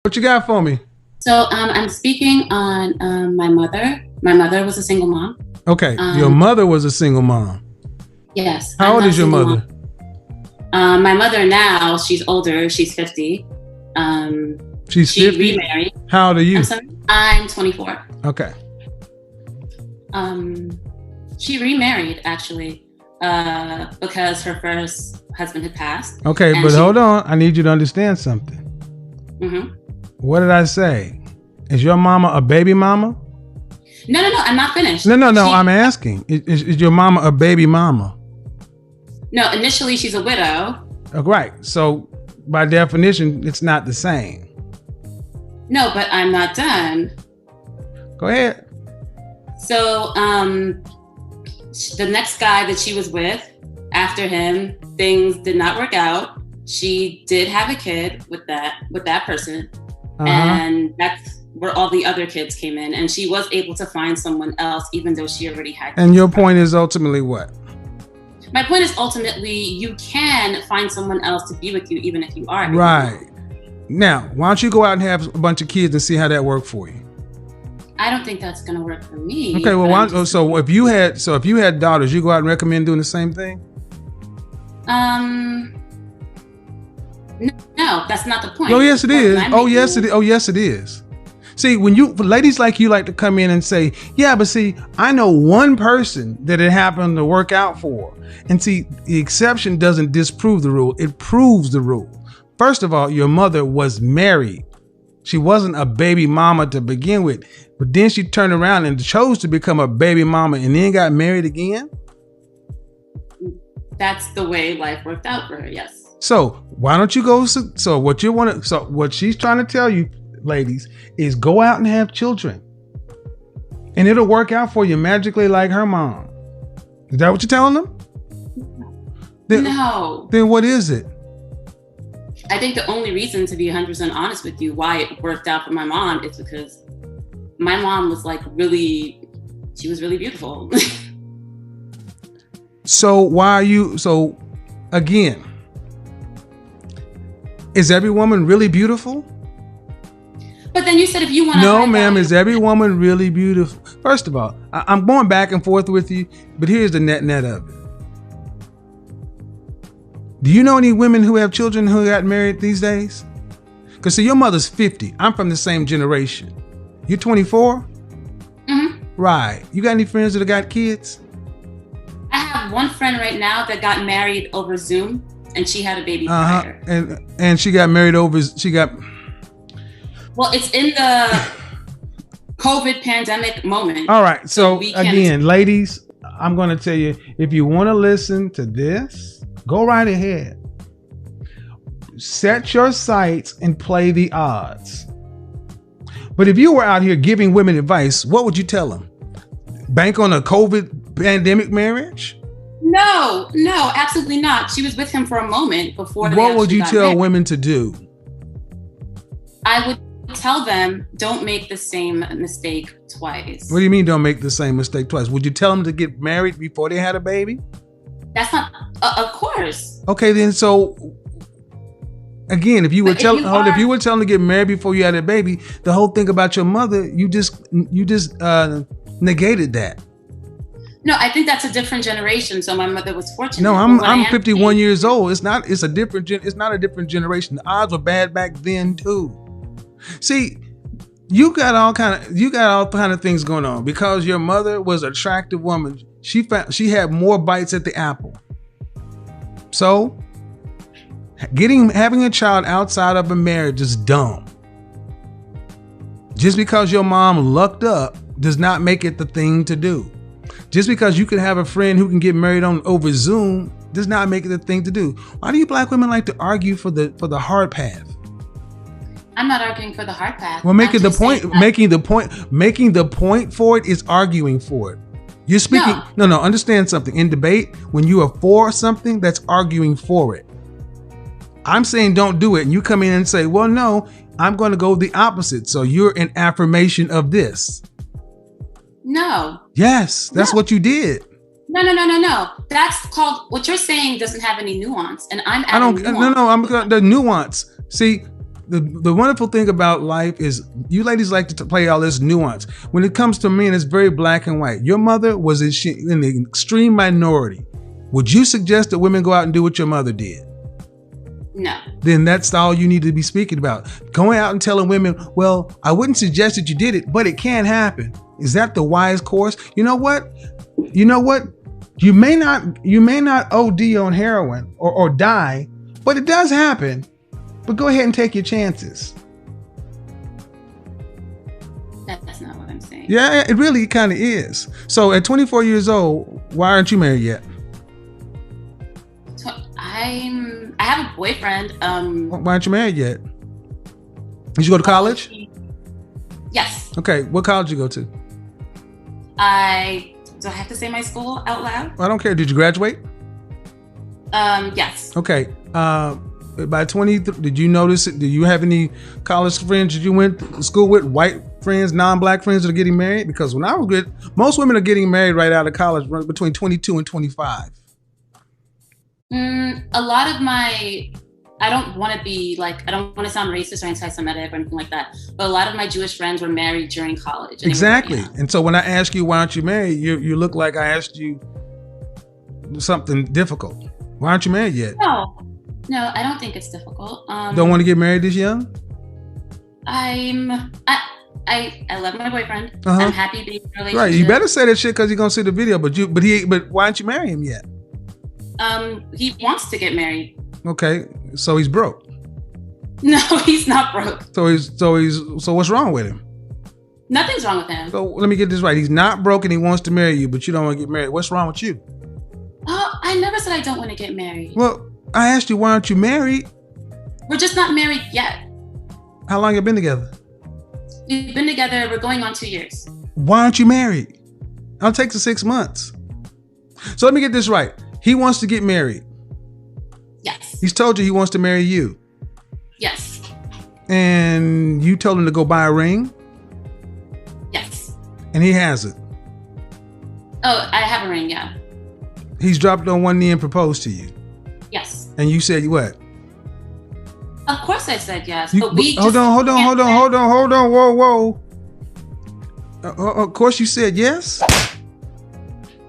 What you got for me? So I'm speaking on my mother. My mother was a single mom. Okay, your mother was a single mom. Yes. How I'm old not a is your single mother? My mother now, she's older. She's 50. She's She 50? remarried. How old are I'm you? sorry. I'm 24. Okay. She remarried actually because her first husband had passed. Okay, And but hold on. I need you to understand something. Mhm. What did I say? Is your mama a baby mama? No. I'm not finished. No. I'm asking. Is your mama a baby mama? No. Initially, she's a widow. Right. So by definition, it's not the same. No, but I'm not done. Go ahead. So the next guy that she was with, after him, things did not work out. She did have a kid with that person, and that's where all the other kids came in. And she was able to find someone else, even though she already had kids. And your point is ultimately what? My point is ultimately you can find someone else to be with you, even if you are. Right. Now, why don't you go out and have a bunch of kids and see how that worked for you? I don't think that's gonna work for me. Okay, well, so if you had daughters, you go out and recommend doing the same thing? No, that's not the point. Oh yes, it is. Oh yes, it is. See, when ladies like you like to come in and say, yeah, but see, I know one person that it happened to work out for. And see, the exception doesn't disprove the rule, it proves the rule. First of all, your mother was married. She wasn't a baby mama to begin with, but then she turned around and chose to become a baby mama and then got married again. That's the way life worked out for her. Yes. So why don't you go? So what she's trying to tell you, ladies, is go out and have children, and it'll work out for you magically like her mom. Is that what you're telling them? No. Then what is it? I think the only reason, to be 100% honest with you, why it worked out for my mom is because my mom was she was really beautiful. So again, is every woman really beautiful? But then you said if you want to. No, ma'am, is every woman really beautiful? First of all, I'm going back and forth with you, but here's the net of it. Do you know any women who have children who got married these days? Because see, your mother's 50. I'm from the same generation. You're 24? Mm-hmm. Right. You got any friends that have got kids? I have one friend right now that got married over Zoom, and she had a baby prior. And she got married over. Well, it's in the COVID pandemic moment. All right. So again, ladies, I'm going to tell you, if you want to listen to this, go right ahead. Set your sights and play the odds. But if you were out here giving women advice, what would you tell them? Bank on a COVID pandemic marriage? No, absolutely not. She was with him for a moment before. What would you tell women to do? I would tell them, don't make the same mistake twice. What do you mean don't make the same mistake twice? Would you tell them to get married before they had a baby? That's not, of course. Okay, then so again, if you were telling them to get married before you had a baby, the whole thing about your mother, you just negated that. No, I think that's a different generation. So my mother was fortunate. No, I'm 51 years old. It's not a different generation. The odds were bad back then too. See, you got all kind of things going on because your mother was an attractive woman. She had more bites at the apple. So having a child outside of a marriage is dumb. Just because your mom lucked up does not make it the thing to do. Just because you can have a friend who can get married over Zoom does not make it the thing to do. Why do you black women like to argue for the hard path? I'm not arguing for the hard path. Well, making the point for it is arguing for it. You're speaking. No. Understand something. In debate, when you are for something, that's arguing for it. I'm saying don't do it, and you come in and say, "Well, no, I'm going to go the opposite." So you're an affirmation of this. No. Yes, that's what you did. No. That's called, what you're saying doesn't have any nuance, and I'm adding nuance. I'm the nuance. See, the wonderful thing about life is you ladies like to play all this nuance. When it comes to men, it's very black and white. Your mother was in the extreme minority. Would you suggest that women go out and do what your mother did? No. Then that's all you need to be speaking about. Going out and telling women, well, I wouldn't suggest that you did it, but it can happen. Is that the wise course? You know what? You may not OD on heroin or die, but it does happen. But go ahead and take your chances. That's not what I'm saying. Yeah, it really kind of is. So at 24 years old, why aren't you married yet? I have a boyfriend. Why aren't you married yet? Did you go to college? Yes. Okay, what college did you go to? Do I have to say my school out loud? I don't care. Did you graduate? Yes. Okay. By 20, did you notice it? Did you have any college friends that you went to school with? White friends, non-black friends that are getting married? Because when I was good, most women are getting married right out of college between 22 and 25. A lot of my, I don't want to sound racist or anti-Semitic or anything like that, but a lot of my Jewish friends were married during college. Exactly. And so when I ask you, why aren't you married? You look like I asked you something difficult. Why aren't you married yet? No, I don't think it's difficult. Don't want to get married this young? I love my boyfriend. I'm happy being in a relationship. Right. You better say that shit because he's gonna see the video. But why aren't you marry him yet? He wants to get married. Okay, so he's broke. No, he's not broke. So what's wrong with him? Nothing's wrong with him. So let me get this right. He's not broke and he wants to marry you, but you don't want to get married. What's wrong with you? Oh, I never said I don't want to get married. Well, I asked you, why aren't you married? We're just not married yet. How long you been together? We've been together, we're going on 2 years. Why aren't you married? I'll take the 6 months. So let me get this right. He wants to get married. Yes. He's told you he wants to marry you. Yes. And you told him to go buy a ring? Yes. And he has it? Oh, I have a ring, yeah. He's dropped on one knee and proposed to you? Yes. And you said what? Of course I said yes. Hold on, whoa. Of course you said yes?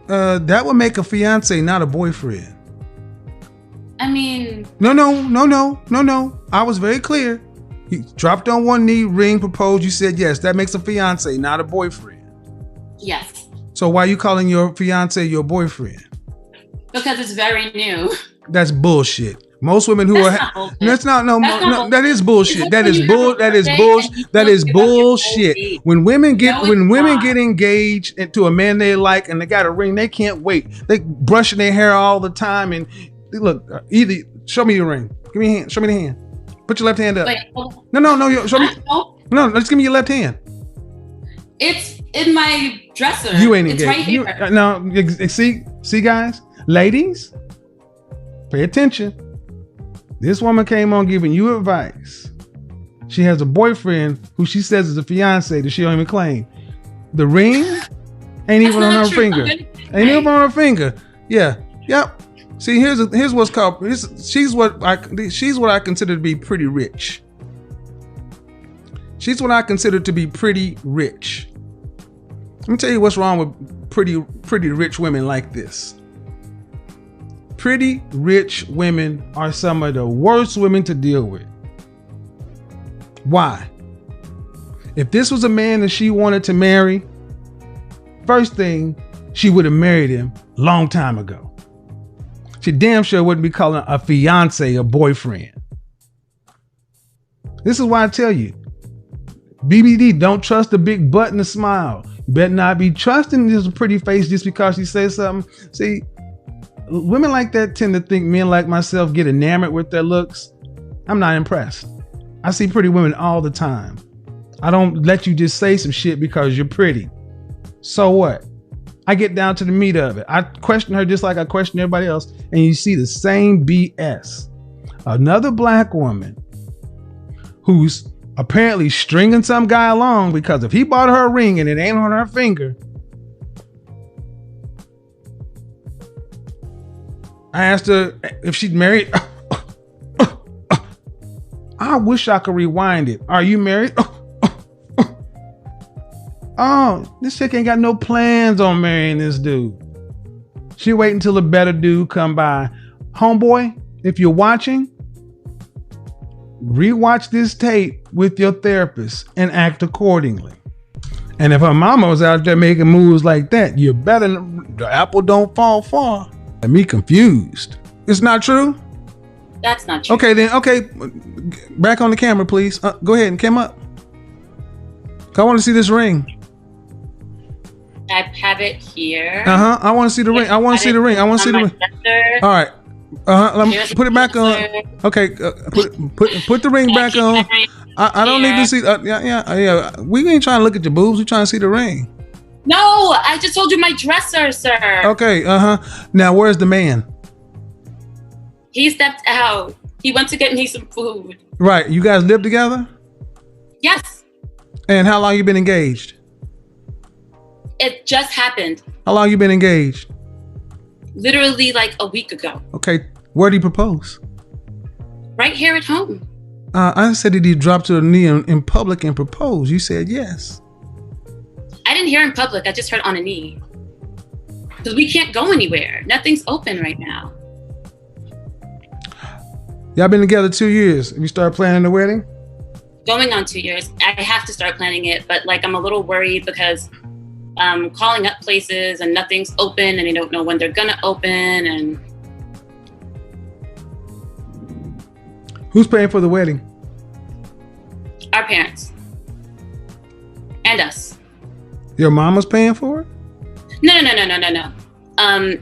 That would make a fiance, not a boyfriend. I mean... No. I was very clear. He dropped on one knee, ring, proposed, you said yes. That makes a fiance, not a boyfriend. Yes. So why are you calling your fiance your boyfriend? Because it's very new. That's bullshit. Most women who that is bullshit. That is bullshit. When women get engaged to a man they like and they got a ring, they can't wait. They brushing their hair all the time and look, either show me your ring. Give me a hand. Show me the hand. Put your left hand up. Wait, no, show me. No, just give me your left hand. It's in my dresser. You ain't engaged. It's right here. See guys, ladies, pay attention. This woman came on giving you advice. She has a boyfriend who she says is a fiance that she don't even claim. The ring ain't even on her finger. Ain't even on her finger. Yeah. Yep. See, here's what's called. She's what I consider to be pretty rich. She's what I consider to be pretty rich. Let me tell you what's wrong with pretty rich women like this. Pretty rich women are some of the worst women to deal with. Why? If this was a man that she wanted to marry, first thing, she would have married him long time ago. She damn sure wouldn't be calling a fiance a boyfriend. This is why I tell you, BBD, don't trust the big butt and the smile. You better not be trusting this pretty face just because she says something. See, women like that tend to think men like myself get enamored with their looks. I'm not impressed. I see pretty women all the time. I don't let you just say some shit because you're pretty. So what? I get down to the meat of it. I question her just like I question everybody else, and you see the same BS. Another black woman who's apparently stringing some guy along because if he bought her a ring and it ain't on her finger, I asked her if she'd married. I I wish I could rewind it. Are you married? Oh, this chick ain't got no plans on marrying this dude. She wait until a better dude come by. Homeboy, if you're watching, rewatch this tape with your therapist and act accordingly. And if her mama was out there making moves like that, you better, the apple don't fall far. And me confused. It's not true? That's not true. Okay, then, okay. Back on the camera, please. Go ahead and come up. I want to see this ring. I have it here. I want to see the ring. I want to see the ring. I want to see the ring. All right. Let me put it back on. Okay. Put the ring back on. I don't need to see. Yeah. We ain't trying to look at your boobs. We trying to see the ring. No, I just told you my dresser, sir. Okay. Now, where's the man? He stepped out. He went to get me some food. Right. You guys live together? Yes. And how long you been engaged? It just happened. How long you been engaged? Literally like a week ago. Okay. Where did he propose? Right here at home. I said, did he drop to the knee in public and propose? You said yes. I didn't hear in public. I just heard on a knee. Because we can't go anywhere. Nothing's open right now. Y'all been together 2 years. Have you started planning the wedding? Going on 2 years. I have to start planning it, but like I'm a little worried because calling up places and nothing's open and they don't know when they're gonna open. And who's paying for the wedding? our parents and us. Your mama's paying for it? No.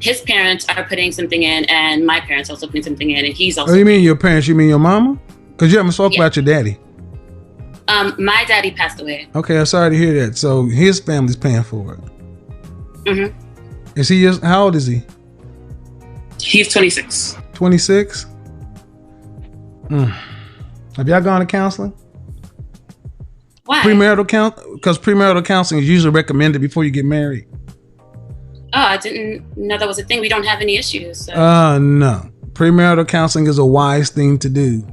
His parents are putting something in and my parents also putting something in and he's also. Oh, you mean your parents? You mean your mama? Because you haven't spoke about your daddy. My daddy passed away. Okay, I'm sorry to hear that. So his family's paying for it. Mm-hmm. Is he just, how old is he? He's 26. 26? Have y'all gone to counseling? Why? Because premarital counseling is usually recommended before you get married. Oh, I didn't know that was a thing. We don't have any issues. So. No. Premarital counseling is a wise thing to do,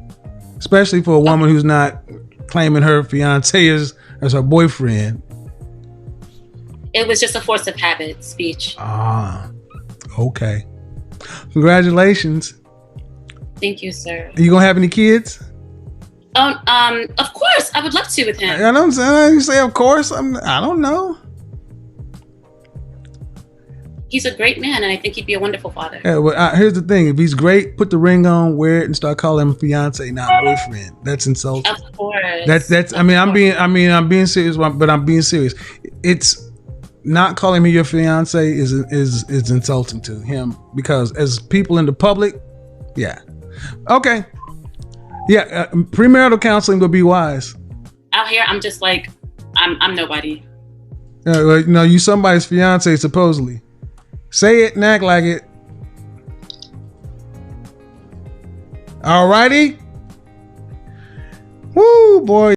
especially for a woman who's not claiming her fiance as her boyfriend. It was just a force of habit speech. Okay. Congratulations. Thank you, sir. Are you gonna have any kids? Of course, I would love to with him. I don't say you say of course. I don't know. He's a great man, and I think he'd be a wonderful father. Yeah, well, here's the thing: if he's great, put the ring on, wear it, and start calling him fiance, not boyfriend. That's insulting. Of course. That's. I'm being serious, but I'm being serious. It's not calling me your fiance is insulting to him because as people in the public, yeah, okay, yeah, premarital counseling would be wise. Out here, I'm just like, I'm nobody. No, you somebody's fiance supposedly. Say it and act like it. Alrighty. Woo, boy.